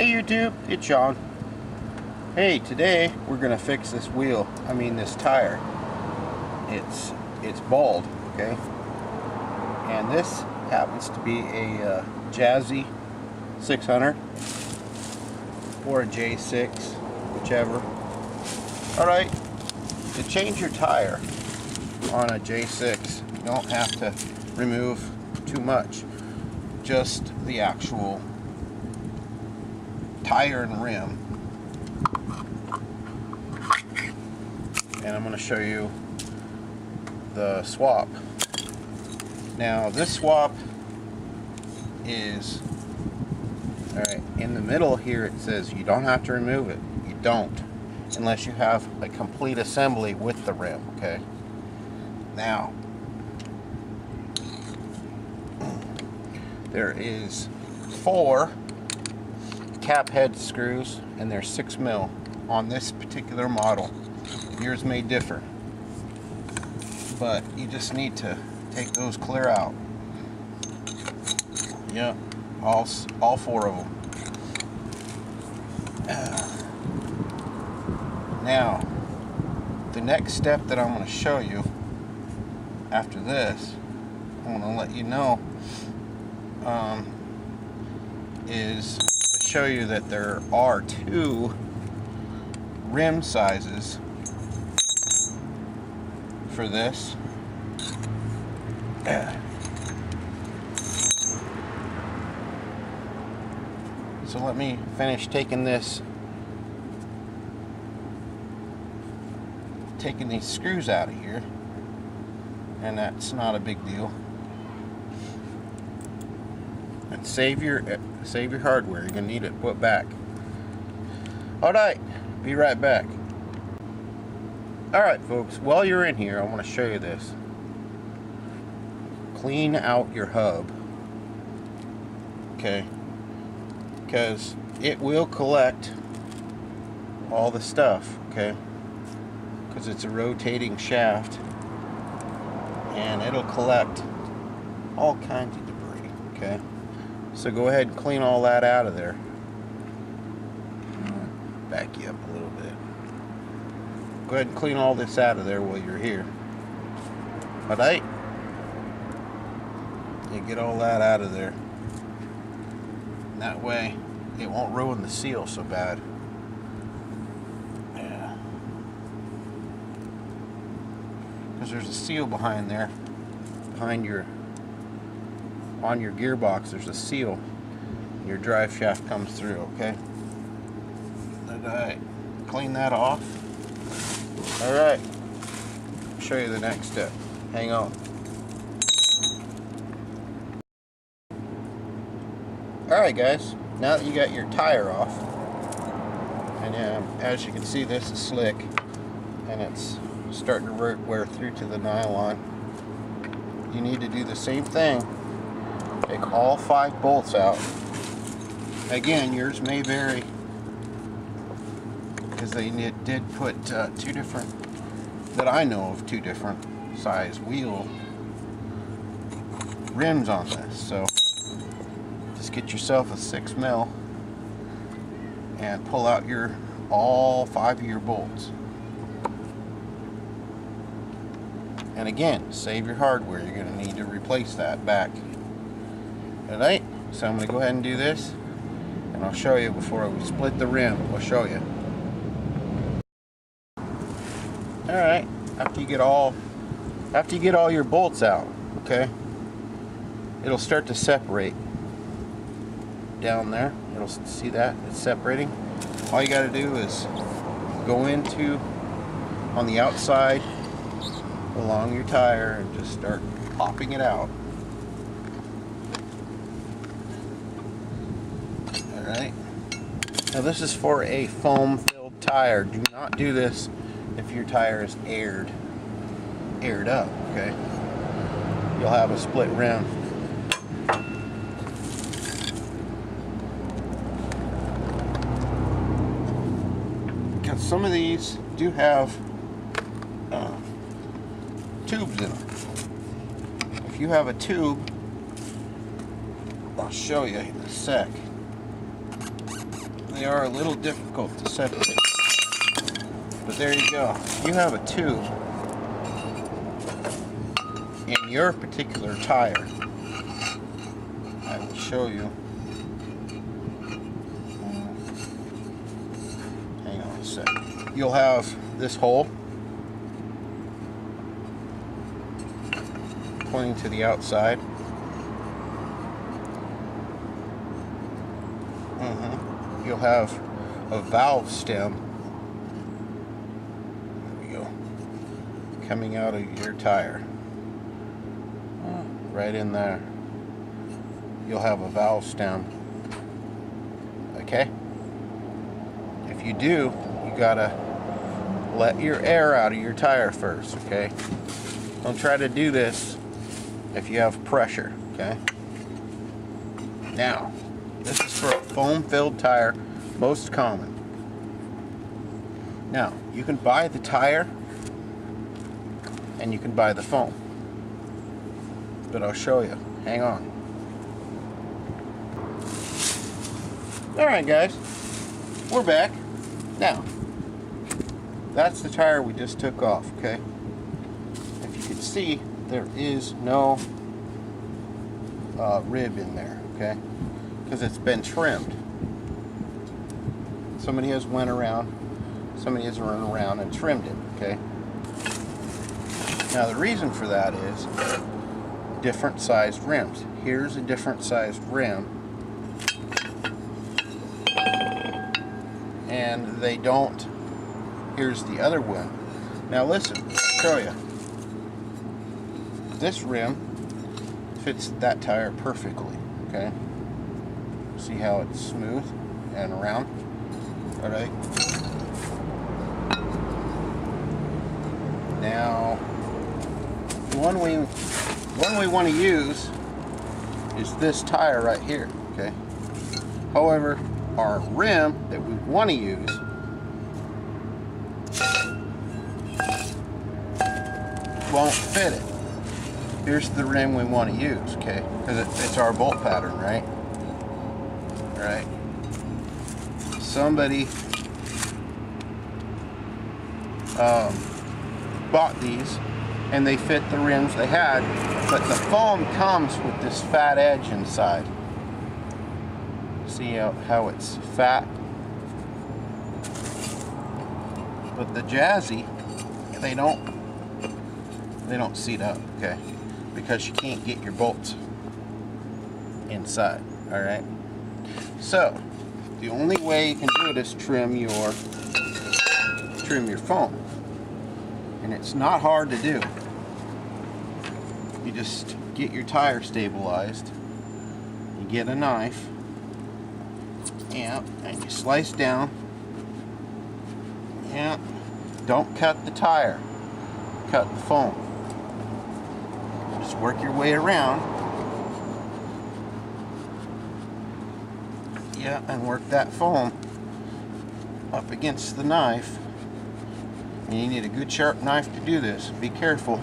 Hey YouTube, it's Sean. Hey, today we're gonna fix this wheel. This tire. It's bald, okay? And this happens to be a Jazzy 600 or a J6, whichever. All right, to change your tire on a J6, you don't have to remove too much, just the actual tire and rim. And I'm going to show you the swap. Now this swap is, alright, in the middle here it says you don't have to remove it. You don't, unless you have a complete assembly with the rim, okay? Now, there is 4 cap head screws, and they're 6 mil on this particular model. Yours may differ, but you just need to take those clear out. Yep, all 4 of them. Now, the next step that I'm going to show you after this, I want to let you know, is to show you that there are 2 rim sizes for this. So let me finish taking these screws out of here, and that's not a big deal. And save your hardware. You're gonna need it put back. All right, be right back. All right, folks. While you're in here, I want to show you this. Clean out your hub, okay? Because it will collect all the stuff, okay? Because it's a rotating shaft, and it'll collect all kinds of debris, okay? So go ahead and clean all that out of there. Back you up a little bit. Go ahead and clean all this out of there while you're here. Alright? You get all that out of there. And that way it won't ruin the seal so bad. Yeah. Because there's a seal behind there. Behind your, on your gearbox, there's a seal. Your drive shaft comes through, okay? Alright. Clean that off. Alright. I'll show you the next step. Hang on. Alright guys, now that you got your tire off, and as you can see, this is slick and it's starting to wear through to the nylon. You need to do the same thing. Take all 5 bolts out. Again, yours may vary, because they did put 2 different, that I know of, 2 different size wheel rims on this. So just get yourself a 6 mil and pull out all 5 of your bolts. And again, save your hardware. You're going to need to replace that back. Alright, so I'm going to go ahead and do this, and I'll show you before we split the rim. I'll show you. Alright, after you get all your bolts out, okay, it'll start to separate down there. You'll see that it's separating. All you got to do is go into on the outside along your tire and just start popping it out. Alright, now this is for a foam filled tire. Do not do this if your tire is aired up, okay? You'll have a split rim. Because some of these do have tubes in them. If you have a tube, I'll show you in a sec. they are a little difficult to separate. But there you go. You have a tube in your particular tire. I will show you. Hang on a sec. You'll have this hole pointing to the outside. You'll have a valve stem. There we go. Coming out of your tire. Right in there. You'll have a valve stem. Okay? If you do, you gotta let your air out of your tire first, okay? Don't try to do this if you have pressure, okay? Now, this is for a foam-filled tire, most common. Now, you can buy the tire and you can buy the foam. But I'll show you. Hang on. Alright guys, we're back. Now, that's the tire we just took off, okay? If you can see, there is no rib in there, okay? Because it's been trimmed. Somebody has run around and trimmed it, okay? Now the reason for that is different sized rims. Here's a different sized rim, and they don't. Here's the other one. Now listen, I'll show you. This rim fits that tire perfectly, okay? See how it's smooth and round? Alright. Now, one we want to use is this tire right here, okay? However, our rim that we want to use won't fit it. Here's the rim we want to use, okay? Because it's our bolt pattern, right? Alright. Somebody bought these and they fit the rims they had, but the foam comes with this fat edge inside. See how it's fat? But the Jazzy, they don't seat up, okay? Because you can't get your bolts inside, alright? So, the only way you can do it is trim your foam. And it's not hard to do. You just get your tire stabilized. You get a knife. Yeah, and you slice down. Yeah. Don't cut the tire. Cut the foam. Just work your way around. Yeah, and work that foam up against the knife. And you need a good sharp knife to do this. Be careful.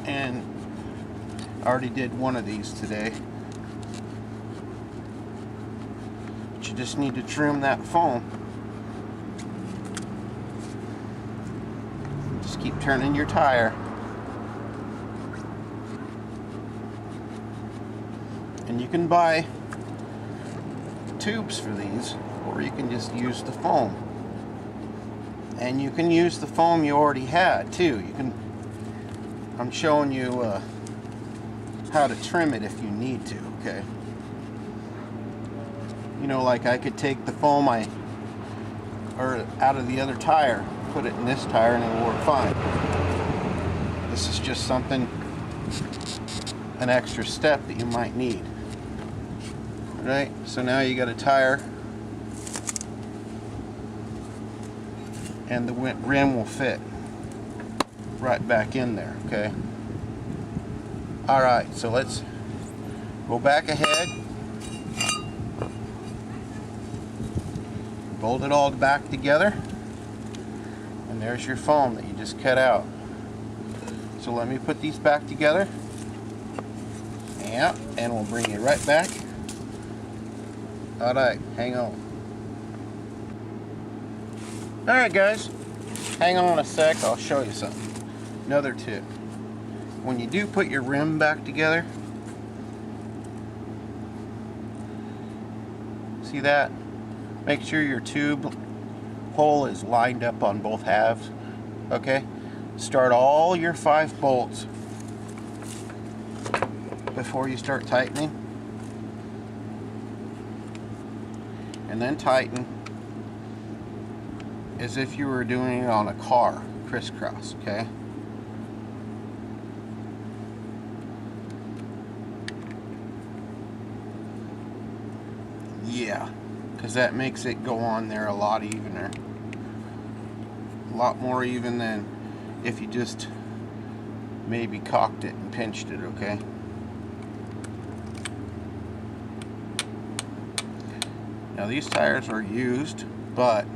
And I already did one of these today. But you just need to trim that foam. Just keep turning your tire. And you can buy tubes for these, or you can just use the foam. And you can use the foam you already had too. I'm showing you how to trim it if you need to, okay? You know, like I could take the foam out of the other tire, put it in this tire, and it will work fine. This is just something, an extra step that you might need. Right? So now you got a tire, and the rim will fit right back in there, okay? Alright, so let's go back ahead, bolt it all back together, and there's your foam that you just cut out. So let me put these back together. Yeah, and we'll bring you right back Alright, hang on. Alright guys, hang on a sec, I'll show you something. Another tip. When you do put your rim back together, see that? Make sure your tube hole is lined up on both halves. Okay? Start all your 5 bolts before you start tightening. And then tighten as if you were doing it on a car, crisscross, okay? Yeah, because that makes it go on there a lot evener. A lot more even than if you just maybe cocked it and pinched it, okay? Now these tires are used, but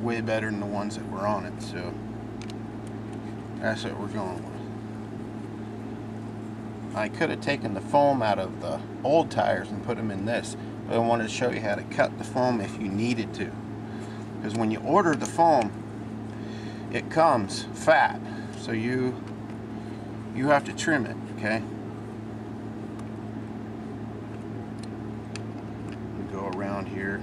way better than the ones that were on it, so that's what we're going with. I could have taken the foam out of the old tires and put them in this, but I wanted to show you how to cut the foam if you needed to. Because when you order the foam, it comes fat, so you have to trim it, okay? We go around here,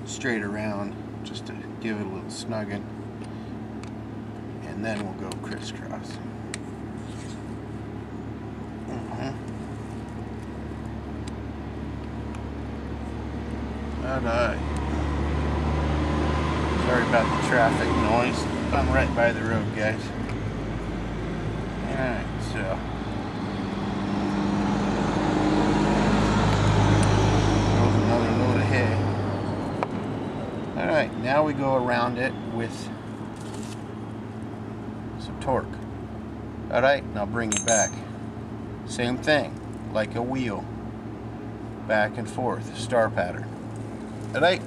straight around, just to give it a little snugging, and then we'll go crisscross. Alright. Sorry about the traffic noise. I'm right by the road, guys. Alright, so there's another load of hay. Alright, now we go around it with some torque. Alright, and I'll bring you back. Same thing, like a wheel. Back and forth, star pattern. Alright,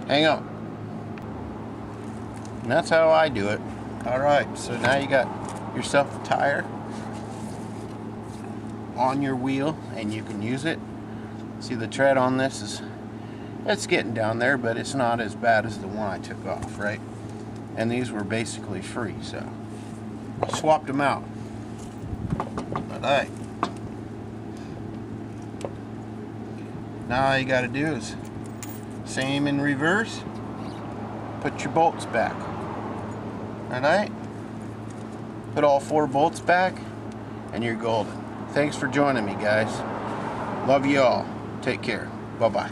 hang on. And that's how I do it. Alright, so now you got yourself a tire on your wheel and you can use it. See, the tread on this it's getting down there, but it's not as bad as the one I took off, right? And these were basically free, so I swapped them out. Alright. Now all you gotta do is same in reverse, put your bolts back. Alright? Put all 4 bolts back and you're golden. Thanks for joining me, guys. Love you all. Take care. Bye-bye.